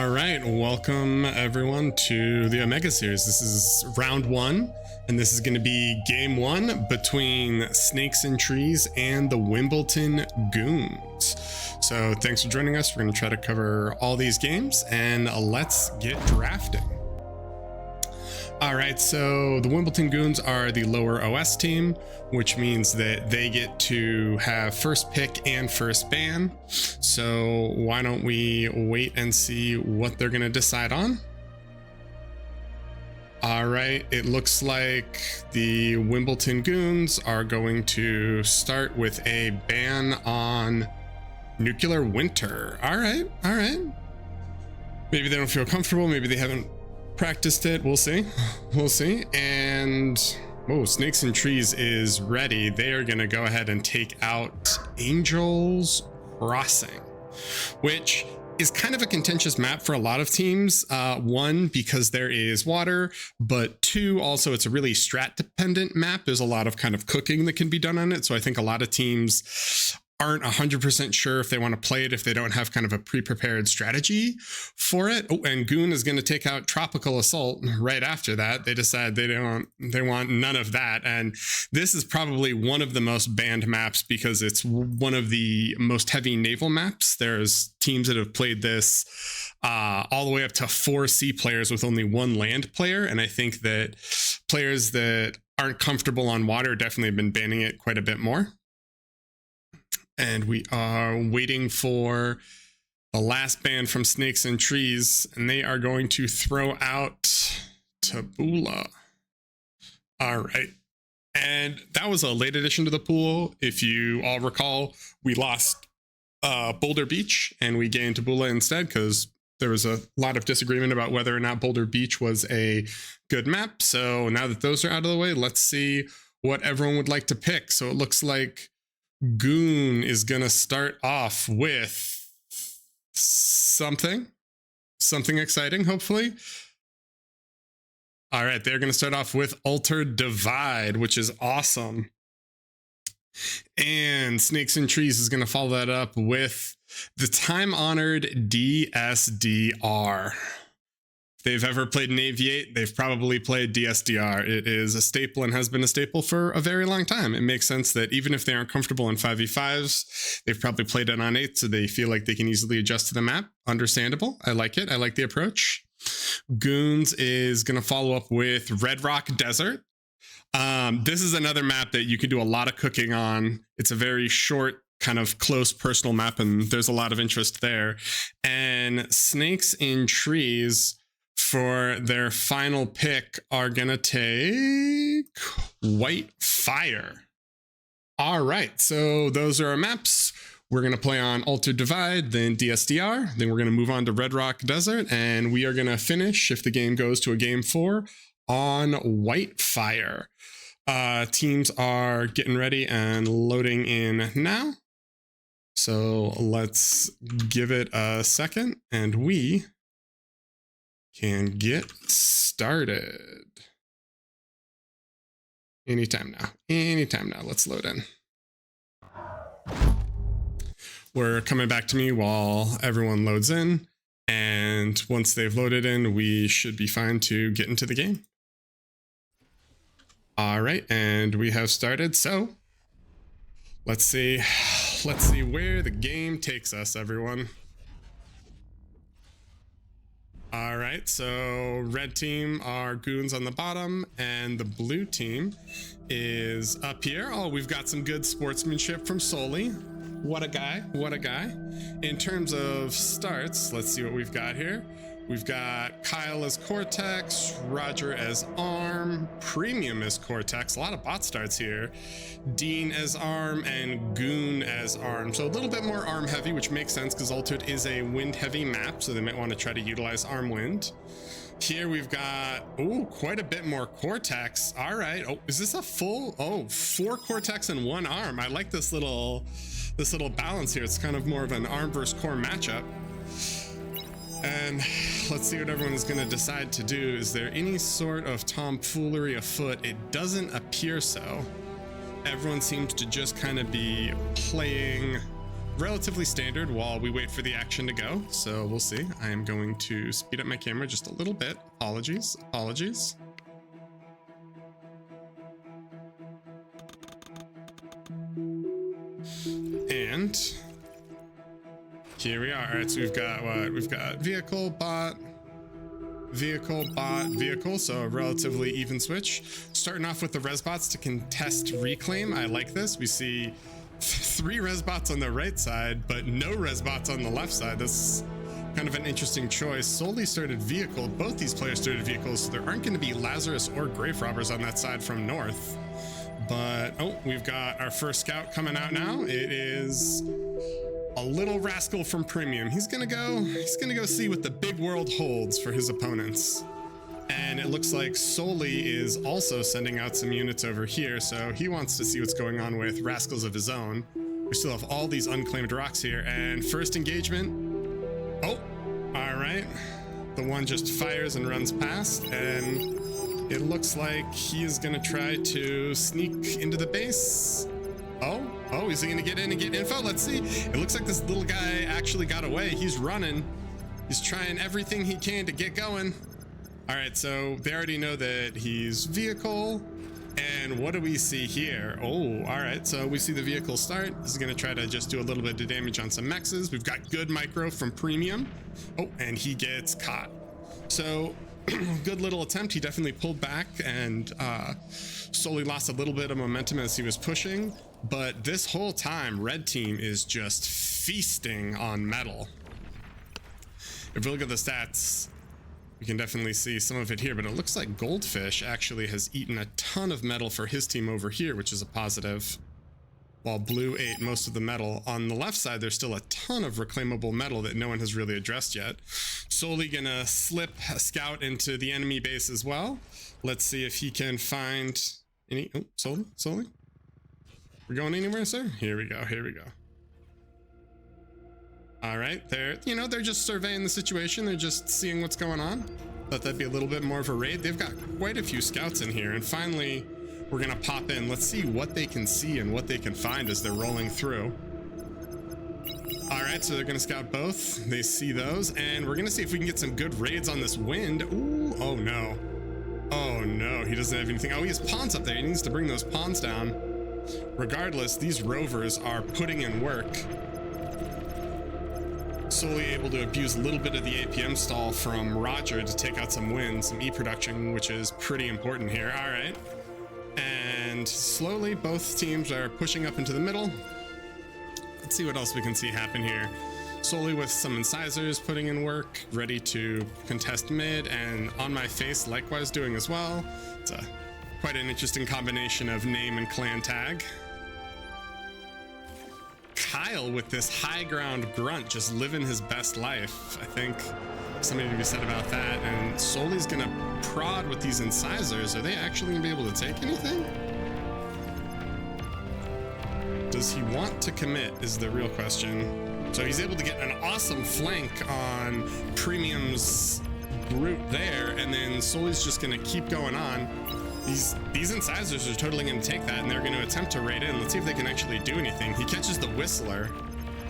All right, welcome everyone to the Omega Series. This is round one, and this is going to be game one between Snakes and Trees and the Wimbledon Goons. So thanks for joining us. We're going to try to cover all these games, and let's get drafting. All right, so the Wimbledon Goons are the lower OS team, which means that they get to have first pick and first ban. So why don't we wait and see what they're going to decide on? All right, it looks like the Wimbledon Goons are going to start with a ban on nuclear winter. All right. Maybe they don't feel comfortable. Maybe they haven't practiced it. We'll see. And Snakes and Trees is ready. They are going to go ahead and take out Angel's Crossing, which is kind of a contentious map for a lot of teams. One, because there is water, but two, also it's a really strat dependent map. There's a lot of kind of cooking that can be done on it. So I think a lot of teams aren't 100% sure if they want to play it if they don't have kind of a pre-prepared strategy for it. Oh, and GOON is going to take out Tropical Assault right after that. They decide they want none of that. And this is probably one of the most banned maps because it's one of the most heavy naval maps. There's teams that have played this all the way up to 4 sea players with only 1 land player. And I think that players that aren't comfortable on water definitely have been banning it quite a bit more. And we are waiting for the last ban from Snakes and Trees, and they are going to throw out Tabula. All right. And that was a late addition to the pool. If you all recall, we lost Boulder Beach and we gained Tabula instead because there was a lot of disagreement about whether or not Boulder Beach was a good map. So now that those are out of the way, let's see what everyone would like to pick. So it looks like GOON is going to start off with something exciting, hopefully. All right, they're going to start off with Altered Divide, which is awesome. And Snakes and Trees is going to follow that up with the time-honored DSDR. If they've ever played Navy 8, they've probably played DSDR. It is a staple and has been a staple for a very long time. It makes sense that even if they aren't comfortable in 5v5s, they've probably played it on 8, so they feel like they can easily adjust to the map. Understandable. I like it. I like the approach. Goons is going to follow up with Red Rock Desert. This is another map that you can do a lot of cooking on. It's a very short, kind of close personal map, and there's a lot of interest there. And Snakes and Trees, for their final pick, are going to take White Fire. All right, so those are our maps. We're going to play on Altered Divide, then DSDR. Then we're going to move on to Red Rock Desert, and we are going to finish, if the game goes to a game 4, on White Fire. Teams are getting ready and loading in now. So let's give it a second, and we can get started. Anytime now, let's load in. We're coming back to me while everyone loads in, and once they've loaded in, we should be fine to get into the game. All right, and we have started, so let's see where the game takes us, everyone. All right, so red team are Goons on the bottom, and the blue team is up here. Oh, we've got some good sportsmanship from Soli. What a guy. In terms of starts, let's see what we've got here. We've got Kyle as Cortex, Roger as Arm, Premium as Cortex, a lot of bot starts here, Dean as Arm, and Goon as Arm. So a little bit more Arm heavy, which makes sense because Altered is a wind heavy map, so they might want to try to utilize Arm Wind. Here we've got, quite a bit more Cortex. All right, is this a full, 4 Cortex and 1 Arm. I like this little balance here. It's kind of more of an Arm versus Core matchup. And let's see what everyone is going to decide to do. Is there any sort of tomfoolery afoot? It doesn't appear so. Everyone seems to just kind of be playing relatively standard while we wait for the action to go. So we'll see. I am going to speed up my camera just a little bit. Apologies. And here we are. All right, so we've got what? We've got vehicle, bot, vehicle, so a relatively even switch. Starting off with the resbots to contest reclaim. I like this. We see 3 resbots on the right side, but no resbots on the left side. That's kind of an interesting choice. Solely started vehicle. Both these players started vehicles, so there aren't going to be Lazarus or Grave Robbers on that side from north. But, oh, we've got our first scout coming out now. It is a little rascal from Premium. He's gonna go see what the big world holds for his opponents. And it looks like Soli is also sending out some units over here, so he wants to see what's going on with rascals of his own. We still have all these unclaimed rocks here, and first engagement. Oh, all right. The one just fires and runs past, and it looks like he is gonna try to sneak into the base. Oh, is he gonna get in and get info? Let's see. It looks like this little guy actually got away. He's running. He's trying everything he can to get going. All right, so they already know that he's vehicle. And what do we see here? Oh, all right, so we see the vehicle start. This is gonna try to just do a little bit of damage on some mexes. We've got good micro from Premium. Oh, and he gets caught. So good little attempt. He definitely pulled back and slowly lost a little bit of momentum as he was pushing. But this whole time, red team is just feasting on metal. If we look at the stats, we can definitely see some of it here, but it looks like Goldfish actually has eaten a ton of metal for his team over here, which is a positive. While Blue ate most of the metal. On the left side, there's still a ton of reclaimable metal that no one has really addressed yet. Solely gonna slip a scout into the enemy base as well. Let's see if he can find any. Oh, Solely? We're going anywhere, sir? Here we go. All right, they're just surveying the situation. They're just seeing what's going on. Thought that'd be a little bit more of a raid. They've got quite a few scouts in here, and finally, we're gonna pop in. Let's see what they can see and what they can find as they're rolling through. All right, so they're gonna scout both. They see those, and we're gonna see if we can get some good raids on this wind. Ooh, oh no, he doesn't have anything. Oh, he has pawns up there. He needs to bring those pawns down. Regardless, these rovers are putting in work. Solely able to abuse a little bit of the APM stall from Roger to take out some wins, some E-production, which is pretty important here. All right. And slowly, both teams are pushing up into the middle. Let's see what else we can see happen here. Solely with some incisors putting in work, ready to contest mid, and On My Face likewise doing as well. It's quite an interesting combination of name and clan tag. Kyle with this high ground grunt, just living his best life. I think something to be said about that. And Soli's gonna prod with these incisors. Are they actually gonna be able to take anything? Does he want to commit is the real question. So he's able to get an awesome flank on Premium's brute there, and then Soli's just gonna keep going on. These incisors are totally going to take that, and they're going to attempt to raid in. Let's see if they can actually do anything. He catches the Whistler,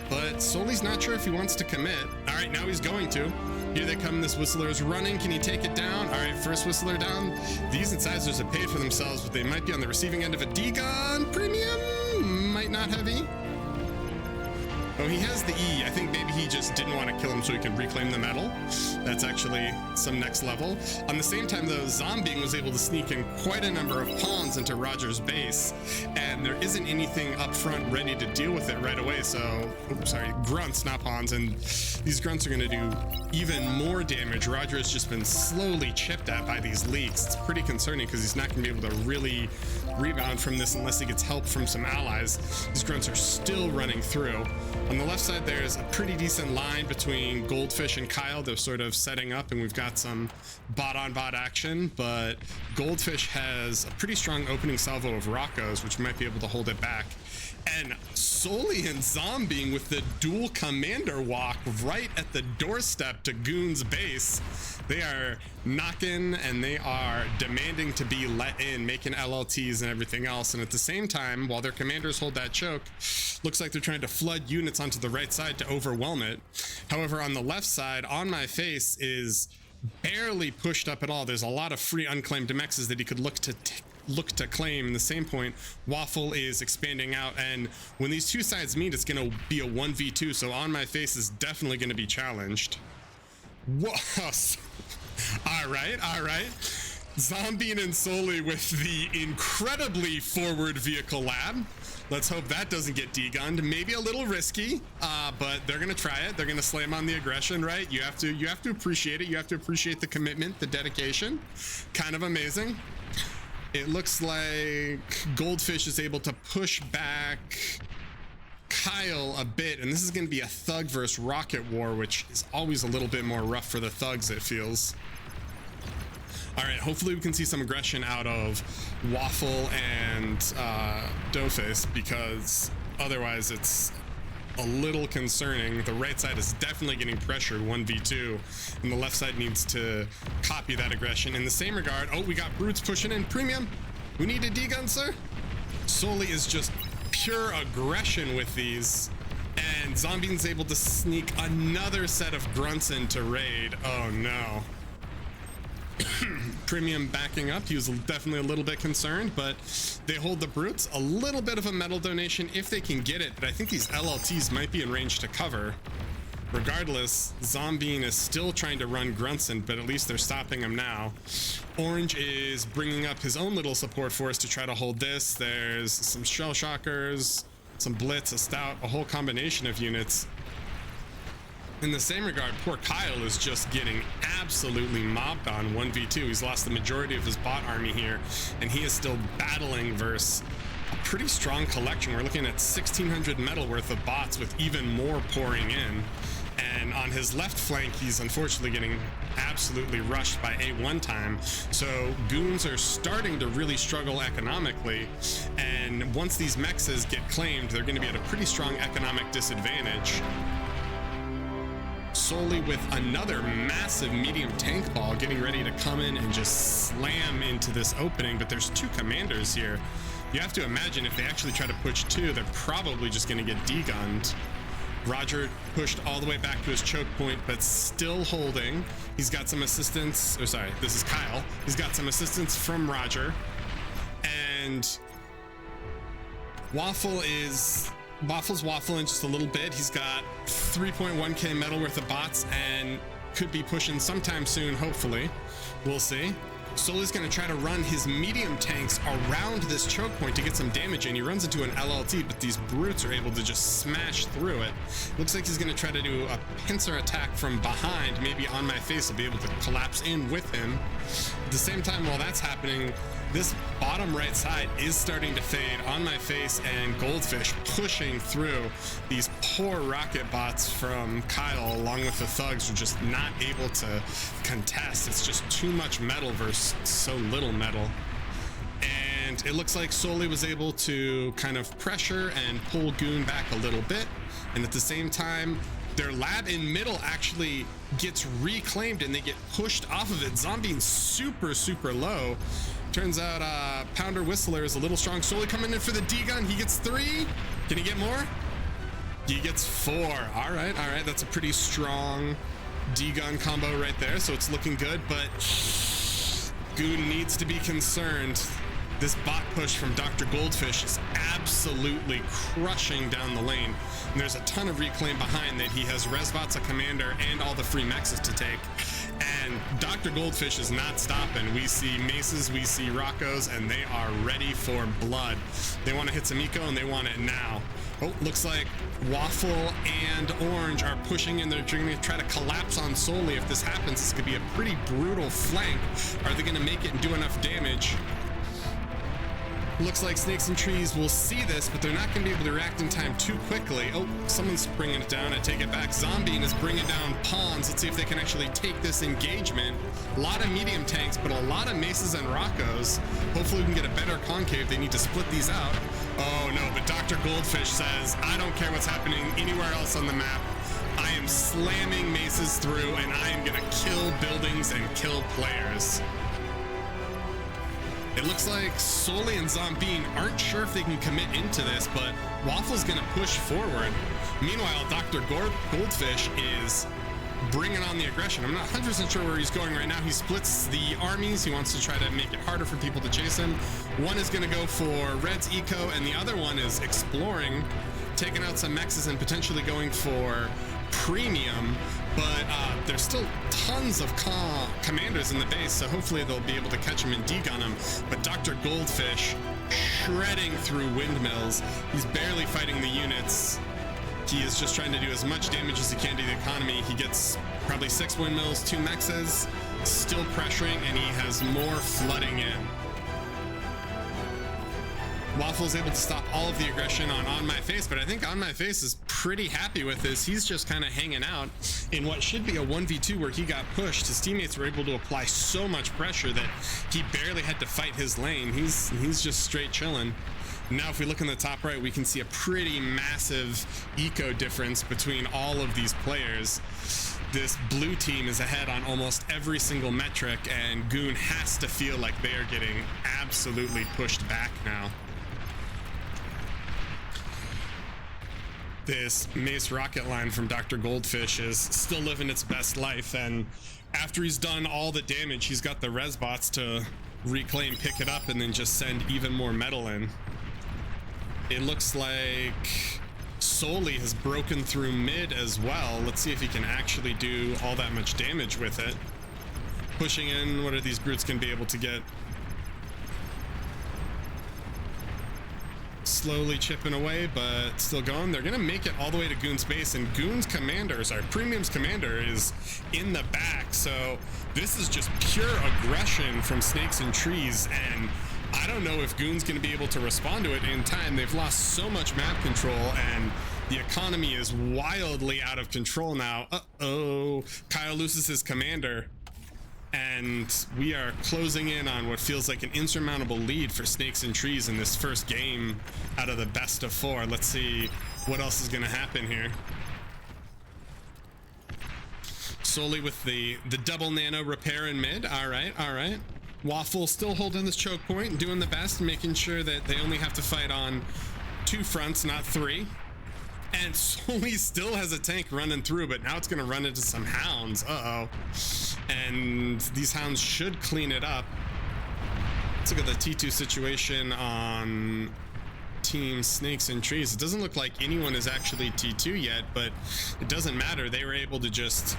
but Soli's not sure if he wants to commit. All right, now he's going to. Here they come. This Whistler is running. Can he take it down? All right, first Whistler down. These incisors have paid for themselves, but they might be on the receiving end of a D-gun. Premium might not have E. Oh, he has the E. I think maybe he just didn't want to kill him so he could reclaim the metal. That's actually some next level. On the same time, though, Zombie was able to sneak in quite a number of pawns into Roger's base, and there isn't anything up front ready to deal with it right away. So, oops, sorry, grunts, not pawns, and these grunts are going to do even more damage. Roger has just been slowly chipped at by these leaks. It's pretty concerning because he's not going to be able to really rebound from this unless he gets help from some allies. These grunts are still running through. On the left side, there's a pretty decent line between Goldfish and Kyle. They're sort of setting up, and we've got some bot-on-bot action, but Goldfish has a pretty strong opening salvo of Rocco's, which might be able to hold it back. And Soli and Zombie with the dual commander walk right at the doorstep to Goon's base. They are knocking and they are demanding to be let in, making LLTs and everything else. And at the same time, while their commanders hold that choke, looks like they're trying to flood units onto the right side to overwhelm it. However, on the left side, On My Face is barely pushed up at all. There's a lot of free unclaimed mexes that he could look to claim. In the same point, Waffle is expanding out, and when these two sides meet, it's going to be a 1v2, so On My Face is definitely going to be challenged. Whoa. All right. Zombie and Soli with the incredibly forward vehicle lab. Let's hope that doesn't get degunned. Maybe a little risky, but they're gonna try it. They're gonna slam on the aggression, right? You have to appreciate it. You have to appreciate the commitment, the dedication. Kind of amazing. It looks like Goldfish is able to push back Kyle a bit, and this is going to be a thug versus rocket war, which is always a little bit more rough for the thugs, it feels. All right, hopefully we can see some aggression out of Waffle and Doughface, because otherwise it's a little concerning. The right side is definitely getting pressured 1v2, and the left side needs to copy that aggression. In the same regard, oh, we got Brutes pushing in. Premium, we need a D-gun, sir. Soli is just pure aggression with these, and Zombie's able to sneak another set of grunts into raid. Oh no. Premium backing up. He was definitely a little bit concerned, but they hold the Brutes. A little bit of a metal donation if they can get it, but I think these LLTs might be in range to cover. Regardless, Zombie is still trying to run Grunson, but at least they're stopping him now. Orange is bringing up his own little support force to try to hold this. There's some Shell Shockers, some Blitz, a Stout, a whole combination of units. In the same regard, poor Kyle is just getting absolutely mobbed on 1v2. He's lost the majority of his bot army here, and he is still battling versus a pretty strong collection. We're looking at 1,600 metal worth of bots with even more pouring in. And on his left flank, he's unfortunately getting absolutely rushed by A1 time. So goons are starting to really struggle economically. And once these mexes get claimed, they're going to be at a pretty strong economic disadvantage. Soli with another massive medium tank ball getting ready to come in and just slam into this opening, but there's two commanders here. You have to imagine if they actually try to push two, they're probably just going to get degunned. Roger pushed all the way back to his choke point, but still holding. He's got some assistance, or sorry, this is Kyle. He's got some assistance from Roger, and Waffle's waffling just a little bit. He's got 3.1k metal worth of bots and could be pushing sometime soon, hopefully. We'll see. Soli's going to try to run his medium tanks around this choke point to get some damage in. He runs into an LLT, but these Brutes are able to just smash through it. Looks like he's going to try to do a pincer attack from behind. Maybe On My Face will be able to collapse in with him. At the same time, while that's happening, this bottom right side is starting to fade. On My Face and Goldfish pushing through. These poor rocket bots from Kyle, along with the thugs, are just not able to contest. It's just too much metal versus so little metal. And it looks like Soli was able to kind of pressure and pull Goon back a little bit. And at the same time, their lab in middle actually gets reclaimed and they get pushed off of it. Zombie's super, super low. Turns out Pounder Whistler is a little strong. Soli coming in for the D-gun. He gets 3. Can he get more? He gets 4. All right. That's a pretty strong D-gun combo right there. So it's looking good, but Goon needs to be concerned. This bot push from Dr. Goldfish is absolutely crushing down the lane. And there's a ton of reclaim behind that. He has Resbots, a commander, and all the free mexes to take. And Dr. Goldfish is not stopping. We see maces, we see Roccos, and they are ready for blood. They want to hit some eco, and they want it now. Oh, looks like Waffle and Orange are pushing in. They're going to try to collapse on Soli. If this happens, it's going to be a pretty brutal flank. Are they going to make it and do enough damage? Looks like Snakes and Trees will see this, but they're not going to be able to react in time too quickly. Oh, someone's bringing it down. I take it back. Zombie is bringing down Pawns. Let's see if they can actually take this engagement. A lot of medium tanks, but a lot of maces and Roccos. Hopefully we can get a better concave. They need to split these out. Oh no, but Dr. Goldfish says, I don't care what's happening anywhere else on the map. I am slamming maces through and I am gonna kill buildings and kill players. It looks like Sully and Zombine aren't sure if they can commit into this, but Waffle's gonna push forward. Meanwhile, Dr. Goldfish is bringing on the aggression. I'm not 100% sure where he's going right now. He splits the armies. He wants to try to make it harder for people to chase him. One is going to go for Red's eco, and the other one is exploring, taking out some mexes and potentially going for premium. But there's still tons of commanders in the base, so hopefully they'll be able to catch him and degun him. But Dr. Goldfish shredding through windmills. He's barely fighting the units. He is just trying to do as much damage as he can to the economy. He gets probably 6 windmills, 2 mexes, still pressuring, and he has more flooding in. Waffle's able to stop all of the aggression on My Face, but I think On My Face is pretty happy with this. He's just kind of hanging out in what should be a 1v2 where he got pushed. His teammates were able to apply so much pressure that he barely had to fight his lane. He's just straight chilling. Now, if we look in the top right, we can see a pretty massive eco difference between all of these players. This blue team is ahead on almost every single metric, and GOON has to feel like they are getting absolutely pushed back now. This Mace rocket line from Dr. Goldfish is still living its best life, and after he's done all the damage, he's got the res bots to reclaim, pick it up, and then just send even more metal in. It looks like Sully has broken through mid as well. Let's see if he can actually do all that much damage with it. Pushing in, what are these brutes gonna be able to get? Slowly chipping away, but still going. They're gonna make it all the way to GOON's base, and GOON's commanders, our Premium's commander, is in the back. So this is just pure aggression from Snakes and Trees, and I don't know if GOON's going to be able to respond to it in time. They've lost so much map control, and the economy is wildly out of control now. Uh-oh. Kyle loses his commander, and we are closing in on what feels like an insurmountable lead for Snakes and Trees in this first game out of the best of 4. Let's see what else is going to happen here. Sully with the double nano repair in mid. All right. Waffle still holding this choke point, doing the best, making sure that they only have to fight on 2 fronts, not 3. And Sully still has a tank running through, but now it's going to run into some hounds. Uh-oh. And these hounds should clean it up. Let's look at the T2 situation on Team Snakes and Trees. It doesn't look like anyone is actually T2 yet, but it doesn't matter. They were able to just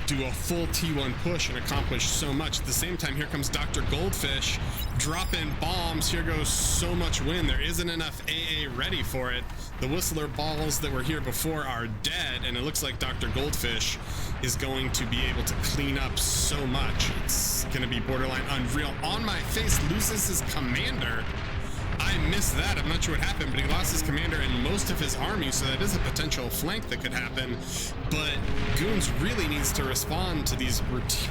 do a full T1 push and accomplish so much. At the same time, here comes Dr. Goldfish dropping bombs. Here goes so much wind. There isn't enough AA ready for it. The Whistler balls that were here before are dead, and it looks like Dr. Goldfish is going to be able to clean up so much. It's going to be borderline unreal. On My Face loses his commander. I missed that. I'm not sure what happened, but he lost his commander and most of his army, so that is a potential flank that could happen. But GOON's really needs to respond to these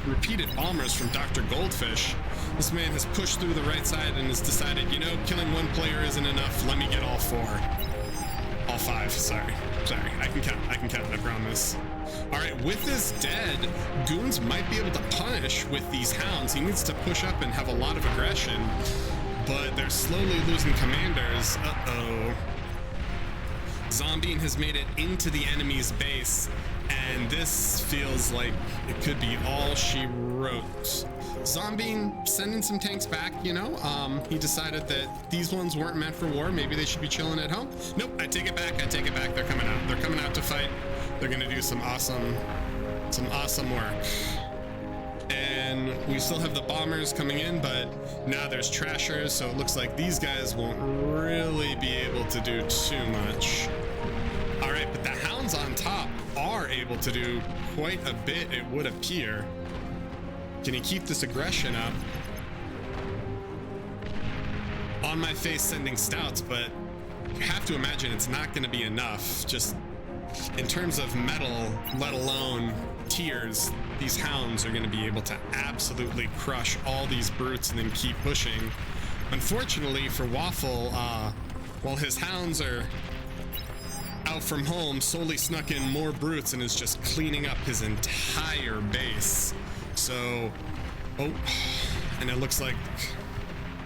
repeated bombers from Dr. Goldfish. This man has pushed through the right side and has decided, you know, killing 1 player isn't enough. Let me get all 4. All 5, sorry. I can count, I promise. All right, with this dead, GOON's might be able to punish with these hounds. He needs to push up and have a lot of aggression, but they're slowly losing commanders. Uh-oh. Zombine has made it into the enemy's base, and this feels like it could be all she wrote. Zombine sending some tanks back, you know? He decided that these ones weren't meant for war. Maybe they should be chilling at home. Nope, I take it back. They're coming out. They're coming out to fight. They're gonna do some awesome work. And we still have the bombers coming in, but now there's trashers, so it looks like these guys won't really be able to do too much. All right, but the hounds on top are able to do quite a bit, it would appear. Can he keep this aggression up? On My Face sending stouts, but you have to imagine it's not going to be enough. Just in terms of metal, let alone tiers, these hounds are going to be able to absolutely crush all these brutes and then keep pushing. Unfortunately for Waffle, while his hounds are out from home, solely snuck in more brutes and is just cleaning up his entire base. So, oh, and it looks like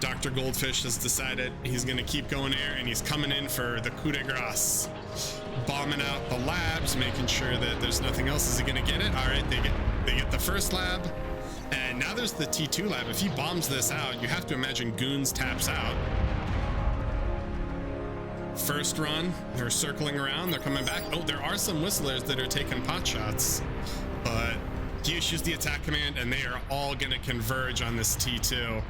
Dr. Goldfish has decided he's gonna keep going there, and he's coming in for the coup de grace. Bombing out the labs, making sure that there's nothing else. Is he gonna get it? All right, they get the first lab, and now there's the T2 lab. If he bombs this out, you have to imagine Goons taps out. First run, they're circling around, they're coming back. Oh, there are some whistlers that are taking pot shots, but he issues the attack command, and they are all gonna converge on this T2.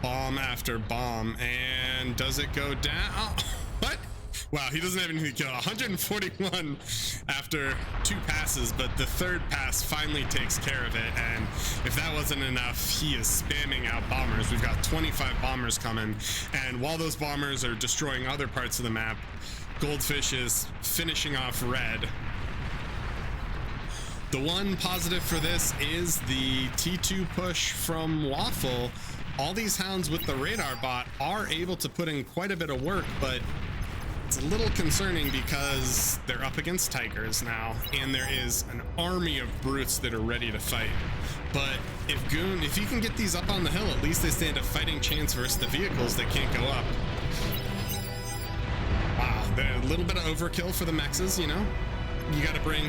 Bomb after bomb, and does it go down? Oh, what? Wow, he doesn't have anything to kill. 141 after 2 passes, but the 3rd pass finally takes care of it. And if that wasn't enough, he is spamming out bombers. We've got 25 bombers coming. And while those bombers are destroying other parts of the map, Goldfish is finishing off red. The one positive for this is the T2 push from Waffle. All these hounds with the radar bot are able to put in quite a bit of work, but it's a little concerning because they're up against Tigers now, and there is an army of brutes that are ready to fight. But if you can get these up on the hill, at least they stand a fighting chance versus the vehicles that can't go up. Wow, a little bit of overkill for the mexes, you know?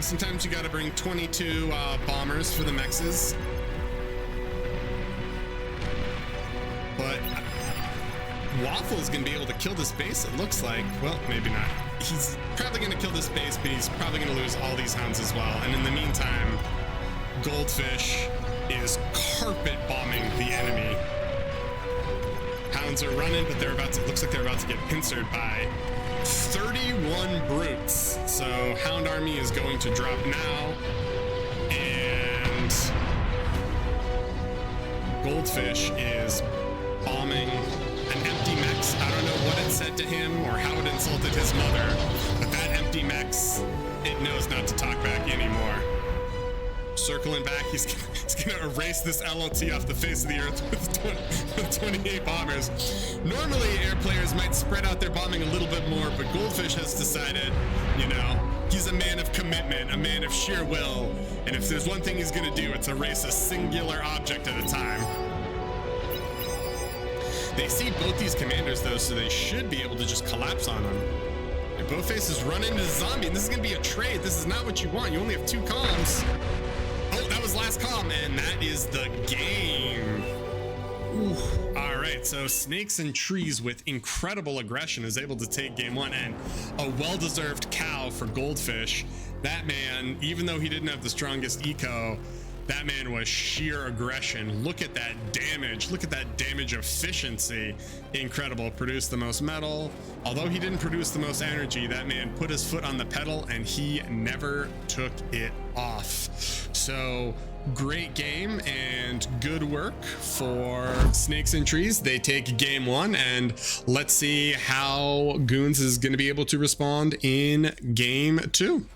Sometimes you gotta bring 22 bombers for the mexes. But Waffle is going to be able to kill this base, it looks like. Well, maybe not. He's probably going to kill this base, but he's probably going to lose all these hounds as well. And in the meantime, Goldfish is carpet bombing the enemy. Hounds are running, but looks like they're about to get pincered by 31 brutes. So Hound Army is going to drop now. And Goldfish is bombing an empty mechs. I don't know what it said to him or how it insulted his mother, but that empty mechs, it knows not to talk back anymore. Circling back, he's gonna erase this LOT off the face of the earth with 28 bombers. Normally, air players might spread out their bombing a little bit more, but Goldfish has decided, you know, he's a man of commitment, a man of sheer will, and if there's one thing he's gonna do, it's erase a singular object at a time. They see both these commanders though, so they should be able to just collapse on them. And Bowface is running into the zombie, and this is gonna be a trade. This is not what you want. You only have 2 comms. Oh, that was last comm, and that is the game. Ooh. All right, so Snakes and Trees with incredible aggression is able to take game 1, and a well-deserved cow for Goldfish. That man, even though he didn't have the strongest eco, that man was sheer aggression. Look at that damage. Look at that damage efficiency. Incredible. Produced the most metal. Although he didn't produce the most energy, that man put his foot on the pedal and he never took it off. So great game and good work for Snakes and Trees. They take game 1, and let's see how Goons is going to be able to respond in game 2.